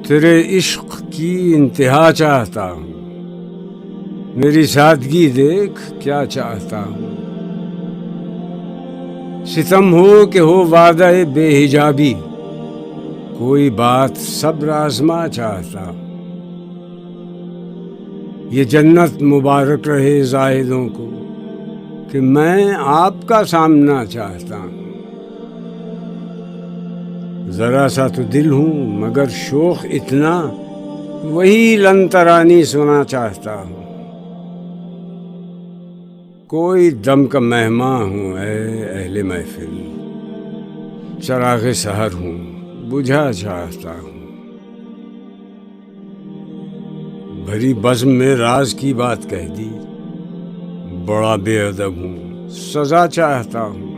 تیرے عشق کی انتہا چاہتا ہوں، میری سادگی دیکھ کیا چاہتا ہوں۔ ستم ہو کہ ہو وعدہ بے حجابی، کوئی بات صبر آزما چاہتا ہوں۔ یہ جنت مبارک رہے زاہدوں کو کہ میں آپ کا سامنا چاہتا ہوں۔ ذرا سا تو دل ہوں مگر شوق اتنا، وہی لن ترانی سنا چاہتا ہوں۔ کوئی دم کا مہماں ہوں اے اہل محفل، چراغ سحر ہوں بجھا چاہتا ہوں۔ بھری بزم میں راز کی بات کہہ دی، بڑا بے ادب ہوں سزا چاہتا ہوں۔